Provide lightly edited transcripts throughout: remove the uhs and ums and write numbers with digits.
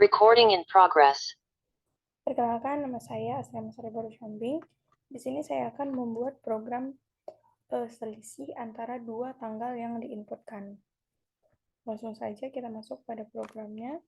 Recording in progress. Perkenalkan, nama saya Asrama Sarebaru Syambing. Di sini saya akan membuat program selisih antara dua tanggal yang diinputkan. Langsung saja kita masuk pada programnya.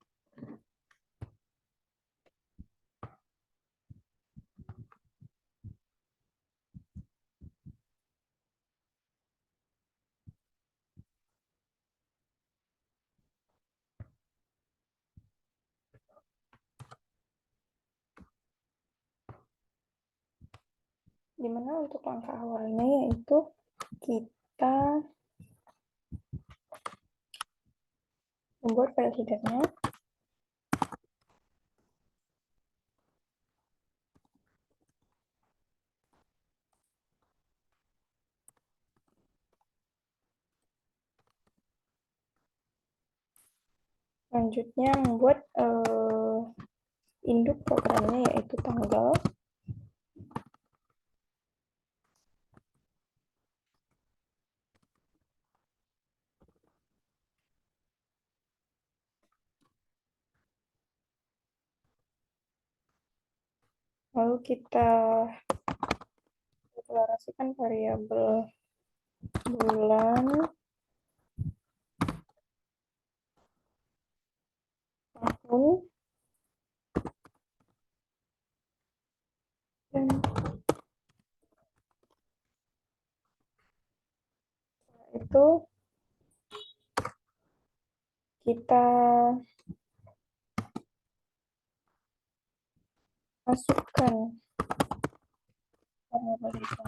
Dimana untuk langkah awalnya yaitu kita membuat file header-nya. Selanjutnya membuat induk programnya yaitu tanggal. Lalu kita deklarasikan variabel bulan, tahun, dan itu kita masukkan variabel itu.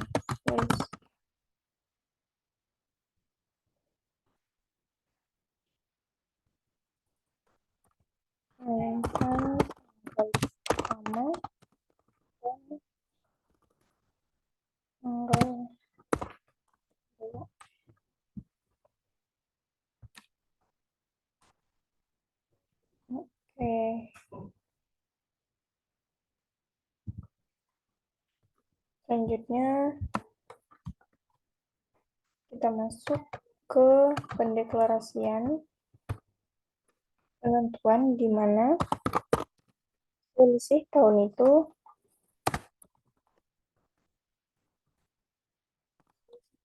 Mainkan tanggal pertama dan tanggal 2. Oke. Selanjutnya kita masuk ke pendeklarasian penentuan di mana selisih tahun itu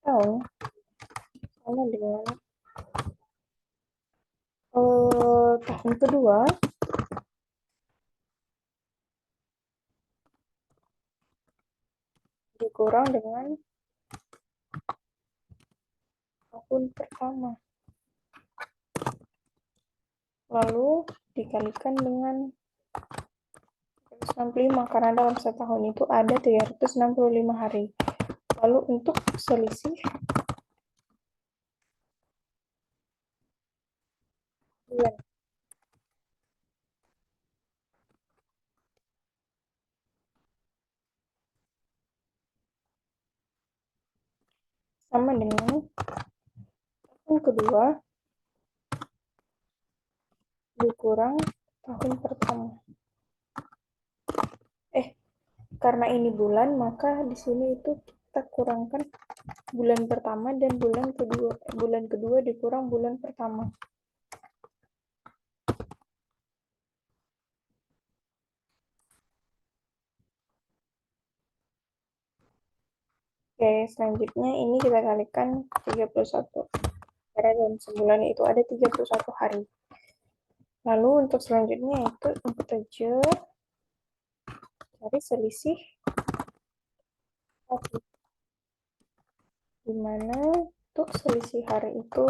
tahun sama dengan tahun kedua dikurang dengan tahun pertama, lalu dikalikan dengan 365 karena dalam setahun itu ada 365 hari. Lalu untuk selisih bulan, sama dengan tahun kedua dikurang tahun pertama. Karena ini bulan, maka di sini itu kita kurangkan bulan pertama dan bulan kedua. Bulan kedua dikurang bulan pertama. Oke, selanjutnya ini kita kalikan 31. Karena dalam sebulan itu ada 31 hari. Lalu untuk selanjutnya itu input aja cari selisih hari. Dimana untuk selisih hari itu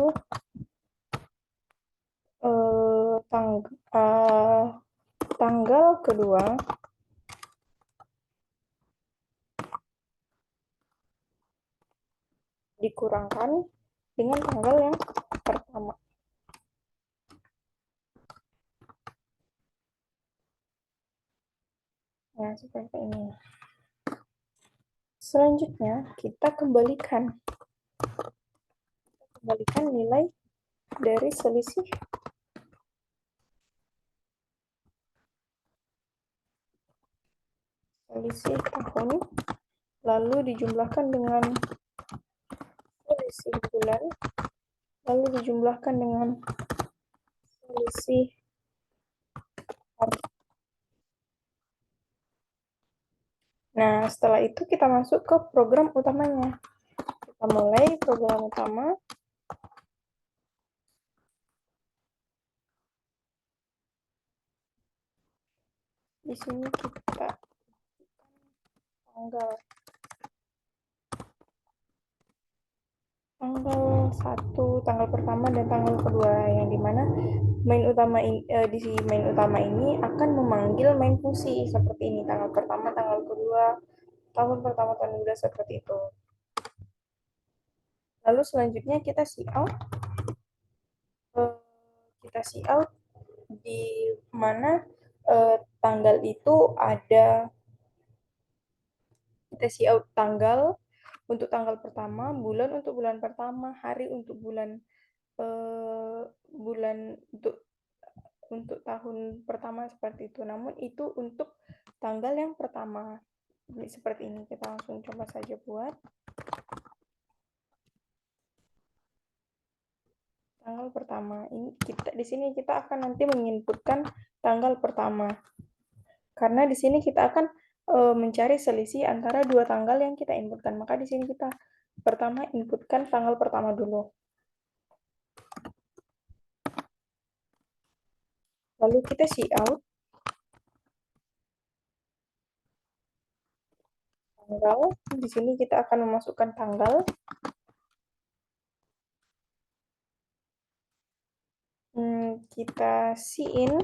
tanggal kedua dikurangkan dengan tanggal yang pertama. Nah, seperti ini. Selanjutnya, kita kembalikan nilai dari selisih tahun, lalu dijumlahkan dengan selisih bulan, lalu dijumlahkan dengan selisih Nah, setelah itu kita masuk ke program utamanya. Kita mulai program utama. Di sini kita tanggal 1, tanggal pertama dan tanggal kedua, yang dimana di main utama ini akan memanggil main fungsi seperti ini, tanggal pertama, tanggal kedua, tahun pertama, tahun kedua, seperti itu. Lalu selanjutnya kita cout, di mana tanggal itu ada, kita cout tanggal untuk tanggal pertama, bulan untuk bulan pertama, hari untuk bulan eh, bulan untuk tahun pertama, seperti itu. Namun itu untuk tanggal yang pertama. Seperti ini, kita langsung coba saja buat tanggal pertama. Ini di sini kita akan nanti menginputkan tanggal pertama. Karena di sini kita akan mencari selisih antara dua tanggal yang kita inputkan. Maka di sini kita pertama inputkan tanggal pertama dulu. Lalu kita cout tanggal. Di sini kita akan memasukkan tanggal. Kita in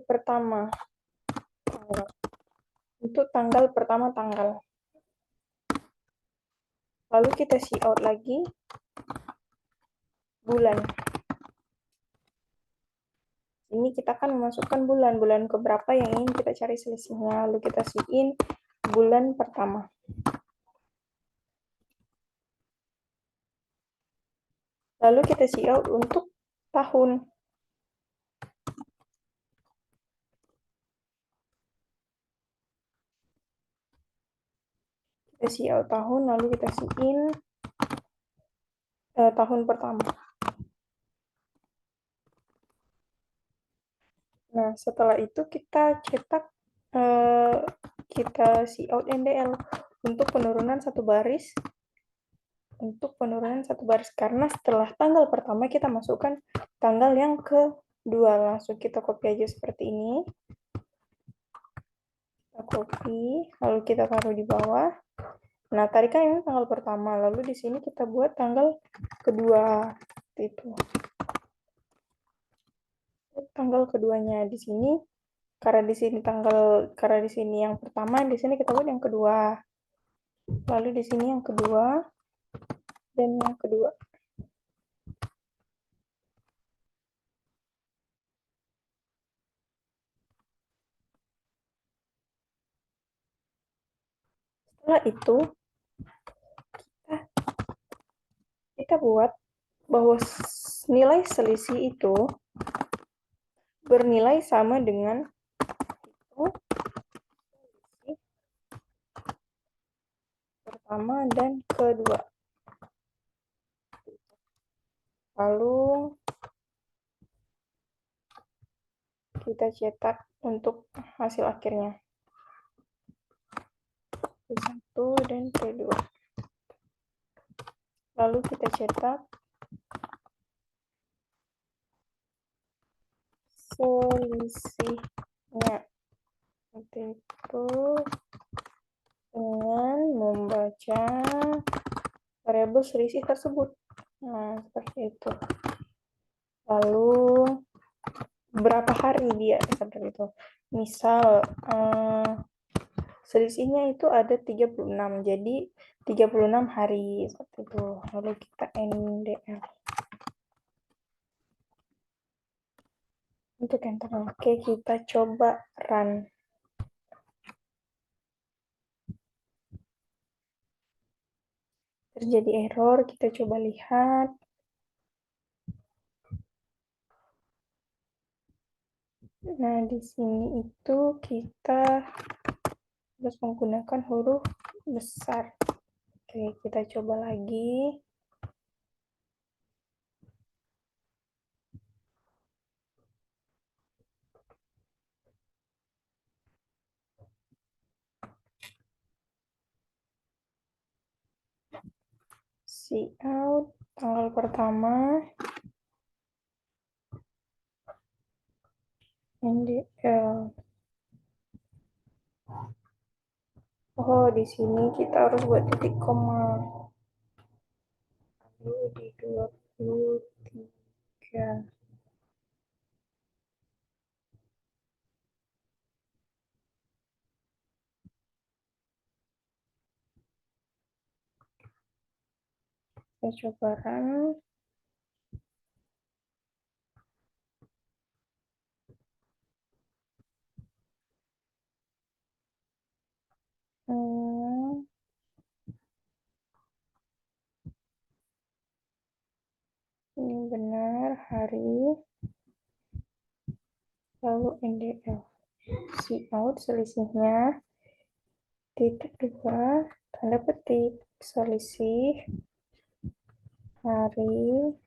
pertama tanggal. Untuk tanggal pertama tanggal. Lalu kita cout lagi bulan. Ini kita akan memasukkan bulan keberapa yang ingin kita cari selisihnya. Lalu kita in bulan pertama. Lalu kita cout untuk tahun. Kita cout tahun, lalu kita in tahun pertama. Nah, setelah itu kita cetak, kita cout NDL untuk penurunan satu baris. Karena setelah tanggal pertama kita masukkan tanggal yang kedua. Langsung kita copy aja seperti ini. Kita copy, lalu kita taruh di bawah. Nah, tarikan ini tanggal pertama, lalu di sini kita buat tanggal kedua. Itu tanggal keduanya di sini. Karena di sini yang pertama, di sini kita buat yang kedua. Lalu di sini yang kedua dan yang kedua. Setelah itu kita buat bahwa nilai selisih itu bernilai sama dengan selisih pertama dan kedua. Lalu kita cetak untuk hasil akhirnya. P1 dan P2. Lalu kita cetak selisihnya. Itu dengan membaca variabel selisih tersebut. Nah, seperti itu. Lalu berapa hari dia, seperti itu. Misal selisihnya itu ada 36, jadi 36 hari, seperti itu. Lalu kita NDL. Untuk enter. Oke, kita coba run. Terjadi error, kita coba lihat. Nah, di sini itu kita harus menggunakan huruf besar. Oke, kita coba lagi. See out tanggal pertama NDL. Oh, di sini kita harus buat titik koma. Lalu di 23. Saya coba run. Ini benar hari. Lalu NDL. See out selisihnya. Titik 2. Tanda petik. Selisih. Hari.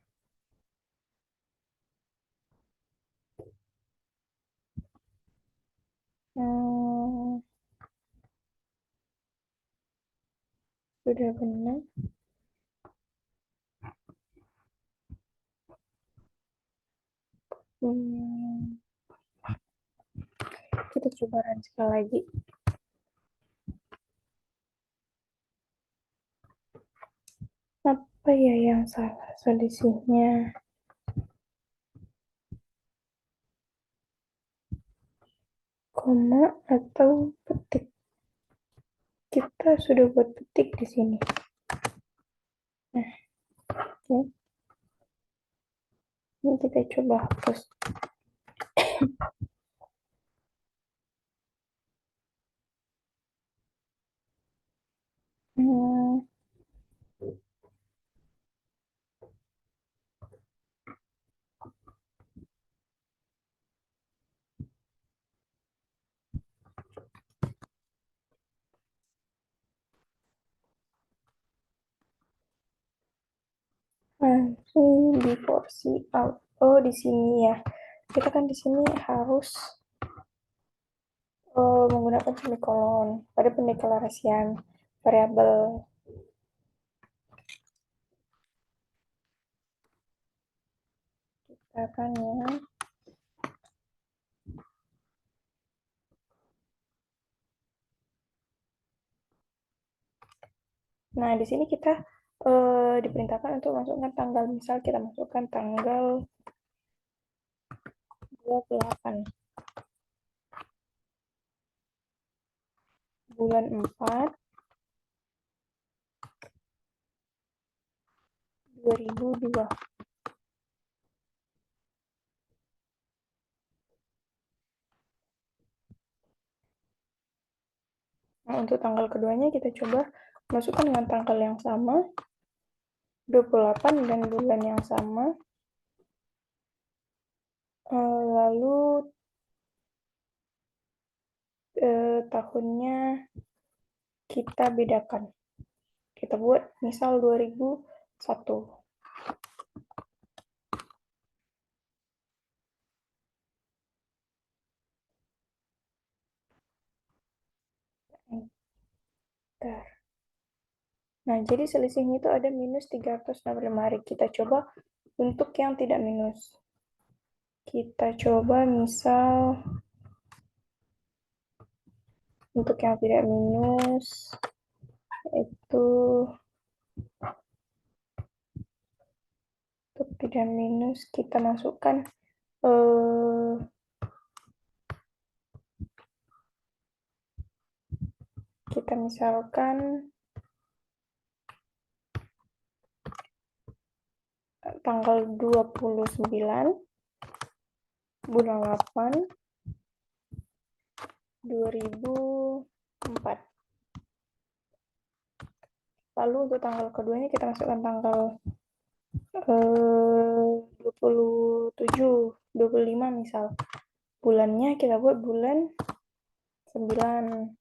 Sudah benar. Kita coba run sekali lagi. Apa ya yang salah selisihnya? Koma atau petik? Kita sudah buat petik di sini. Nah, oke. Ini kita coba hapus. Before see out. Oh, di sini ya. Kita kan di sini harus menggunakan semikolon pada pendeklarasian variabel. Kita akan ya. Nah, di sini kita diperintahkan untuk masukkan tanggal. Misal kita masukkan tanggal 28 bulan 4 2002. Nah, untuk tanggal keduanya kita coba masukkan dengan tanggal yang sama, 28 dan bulan yang sama. Lalu tahunnya kita bedakan. Kita buat misal 2001. Nah, jadi selisihnya itu ada minus 365 hari. Kita coba untuk yang tidak minus. Kita coba misal untuk yang tidak minus itu untuk tidak minus kita masukkan kita misalkan tanggal 29 bulan 8 2004. Lalu untuk tanggal keduanya kita masukkan tanggal 27, 25 misal. Bulannya kita buat bulan 9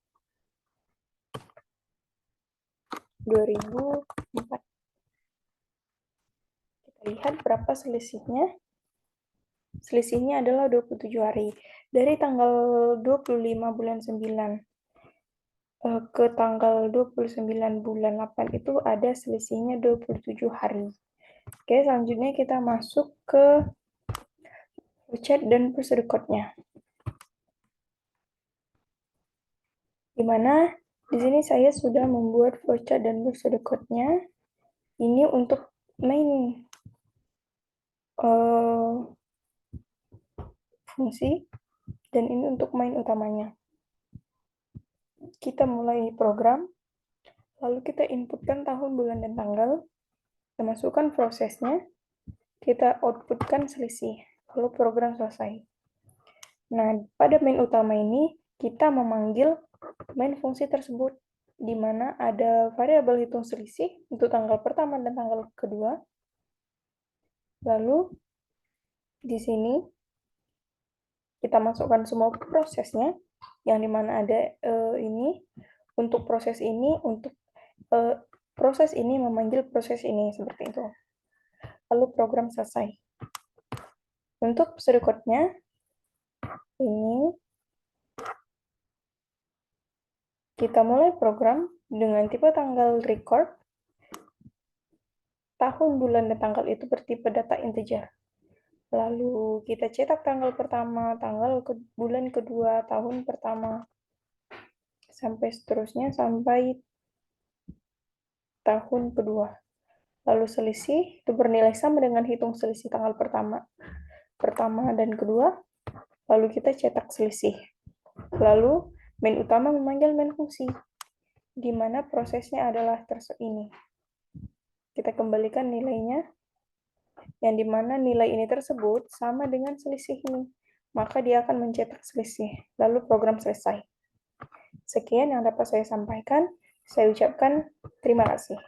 2004. Kita lihat berapa selisihnya. Selisihnya adalah 27 hari. Dari tanggal 25 bulan 9 ke tanggal 29 bulan 8 itu ada selisihnya 27 hari. Oke, selanjutnya kita masuk ke flowchart dan procedure code-nya. Di mana di sini saya sudah membuat flowchart dan procedure code-nya. Ini untuk main fungsi dan ini untuk main utamanya. Kita mulai program, lalu kita inputkan tahun, bulan, dan tanggal, kita masukkan prosesnya, kita outputkan selisih, lalu program selesai. Nah, pada main utama ini, kita memanggil main fungsi tersebut, di mana ada variabel hitung selisih untuk tanggal pertama dan tanggal kedua. Lalu, di sini, kita masukkan semua prosesnya, yang dimana ada ini, untuk proses ini, untuk proses ini memanggil proses ini, seperti itu. Lalu program selesai. Untuk pseudocode-nya, ini kita mulai program dengan tipe tanggal record, tahun, bulan, dan tanggal itu bertipe data integer. Lalu kita cetak tanggal pertama, bulan kedua, tahun pertama, sampai seterusnya sampai tahun kedua. Lalu selisih itu bernilai sama dengan hitung selisih tanggal pertama dan kedua. Lalu kita cetak selisih. Lalu main utama memanggil main fungsi, di mana prosesnya adalah ini. Kita kembalikan nilainya, yang dimana nilai ini tersebut sama dengan selisih ini. Maka dia akan mencetak selisih. Lalu program selesai. Sekian yang dapat saya sampaikan. Saya ucapkan terima kasih.